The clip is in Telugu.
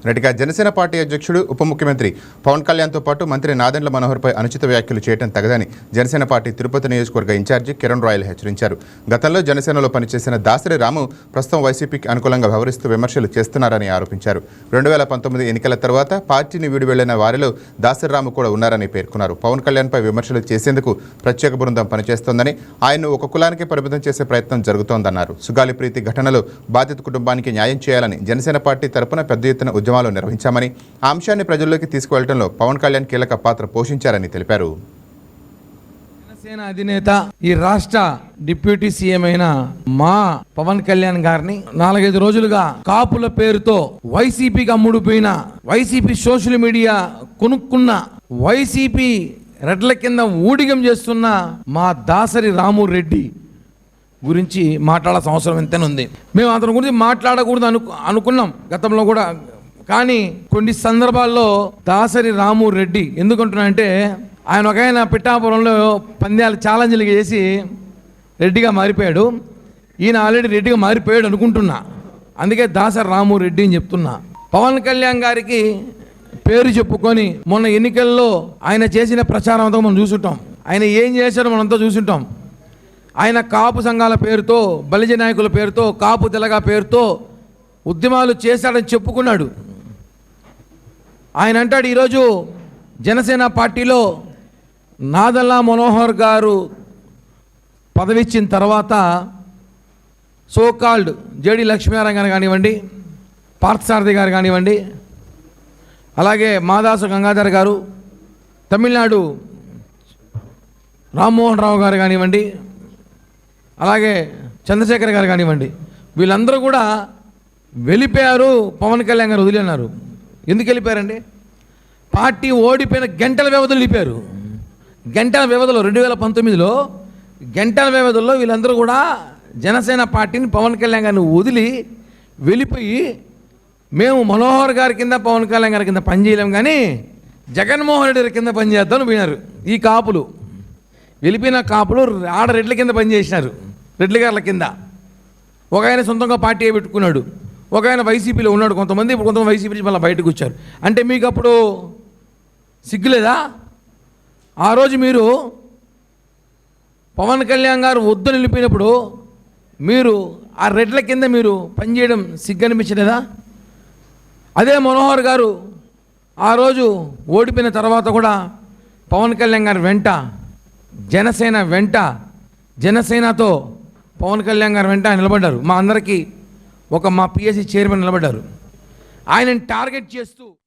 నటిగా జనసేన పార్టీ అధ్యక్షుడు ఉప ముఖ్యమంత్రి పవన్ కళ్యాణ్తో పాటు మంత్రి నాదెండ్ల మనోహర్పై అనుచిత వ్యాఖ్యలు చేయడం తగదని జనసేన పార్టీ తిరుపతి నియోజకవర్గ ఇన్ఛార్జి కిరణ్ రాయల్ హెచ్చరించారు. గతంలో జనసేనలో పనిచేసిన దాసరి రాము ప్రస్తుతం వైసీపీకి అనుకూలంగా వ్యవహరిస్తూ విమర్శలు చేస్తున్నారని ఆరోపించారు. 2019 ఎన్నికల తర్వాత పార్టీని వీడి వెళ్లిన వారిలో దాసరి రాము కూడా ఉన్నారని పేర్కొన్నారు. పవన్ కళ్యాణ్పై విమర్శలు చేసేందుకు ప్రత్యేక బృందం పనిచేస్తోందని, ఆయన్ను ఒక కులానికి పరిమితం చేసే ప్రయత్నం జరుగుతోందన్నారు. సుగాలి ప్రీతి ఘటనలో బాధిత కుటుంబానికి న్యాయం చేయాలని జనసేన పార్టీ తరపున పెద్ద ఎత్తున ఉద్యమాలు నిర్వహించామని, ఆ అంశాన్ని ప్రజల్లోకి తీసుకువెళ్లడంలో పవన్ కళ్యాణ్ కీలక పాత్ర పోషించారని తెలిపారు. జనసేన అధినేత, ఈ రాష్ట్ర డిప్యూటీ సీఎం అయిన మా పవన్ కళ్యాణ్ గారిని 4-5 రోజులుగా కాపుల పేరుతో వైసీపీకి అమ్ముడుపోయిన, వైసీపీ సోషల్ మీడియా కొనుక్కున్న, వైసీపీ రెడ్ల కింద ఊడిగం చేస్తున్న మా దాసరి రాము రెడ్డి గురించి మాట్లాడాల్సిన అవసరం ఎంతైనా ఉంది. మేము అతని గురించి మాట్లాడకూడదు అనుకున్నాం గతంలో కూడా. కానీ కొన్ని సందర్భాల్లో దాసరి రాము రెడ్డి ఎందుకంటున్నానంటే, ఆయన పిఠాపురంలో పంద్యాలు ఛాలెంజ్లు చేసి రెడ్డిగా మారిపోయాడు. ఈయన ఆల్రెడీ రెడ్డిగా మారిపోయాడు అనుకుంటున్నా, అందుకే దాసరి రాము రెడ్డి అని చెప్తున్నా. పవన్ కళ్యాణ్ గారికి పేరు చెప్పుకొని మొన్న ఎన్నికల్లో ఆయన చేసిన ప్రచారం అంతా మనం చూసుంటాం. ఆయన ఏం చేశాడో మనంతా చూసుంటాం. ఆయన కాపు సంఘాల పేరుతో, బలిజ నాయకుల పేరుతో, కాపు తెలగ పేరుతో ఉద్యమాలు చేశాడని చెప్పుకున్నాడు. ఆయన అంటాడు, ఈరోజు జనసేన పార్టీలో నాదెండ్ల మనోహర్ గారు పదవి ఇచ్చిన తర్వాత సోకాల్డ్ జేడి లక్ష్మీనారాయణ గారు కానివ్వండి, పార్థసారథి గారు కానివ్వండి, అలాగే మాదాసు గంగాధర్ గారు, తమిళనాడు రామ్మోహన్ రావు గారు కానివ్వండి, అలాగే చంద్రశేఖర్ గారు కానివ్వండి, వీళ్ళందరూ కూడా వెళ్ళిపోయారు. పవన్ కళ్యాణ్ గారు వదిలినారు. ఎందుకు వెళ్ళిపోయారండి? పార్టీ ఓడిపోయిన గంటల వ్యవధిలో వెళ్ళిపోయారు. గంటల వ్యవధిలో 2019లో గంటల వ్యవధిలో వీళ్ళందరూ కూడా జనసేన పార్టీని, పవన్ కళ్యాణ్ గారిని వదిలి వెళ్ళిపోయి, మేము మనోహర్ గారి కింద, పవన్ కళ్యాణ్ గారి కింద పనిచేయలేం కానీ జగన్మోహన్ రెడ్డి గారి కింద పనిచేద్దామని పోయినారు. ఈ కాపులు వెళ్ళిపోయిన కాపులు ఆడ రెడ్ల కింద పనిచేసినారు, రెడ్ల గారుల కింద. ఒక ఆయన సొంతంగా పార్టీ పెట్టుకున్నాడు, ఒక ఆయన వైసీపీలో ఉన్నాడు, కొంతమంది వైసీపీ నుంచి మళ్ళీ బయటకు వచ్చారు. అంటే మీకు అప్పుడు సిగ్గులేదా? ఆ రోజు మీరు పవన్ కళ్యాణ్ గారు వద్దు నిలిపినప్పుడు మీరు ఆ రెడ్ల కింద మీరు పనిచేయడం సిగ్గు అనిపించలేదా? అదే మనోహర్ గారు ఆ రోజు ఓడిపోయిన తర్వాత కూడా పవన్ కళ్యాణ్ గారు వెంట, జనసేన వెంట, జనసేనతో పవన్ కళ్యాణ్ గారు వెంట నిలబడ్డారు. మా అందరికీ మా పిఎస్సి చైర్మన్ నిలబడ్డారు. ఆయనని టార్గెట్ చేస్తూ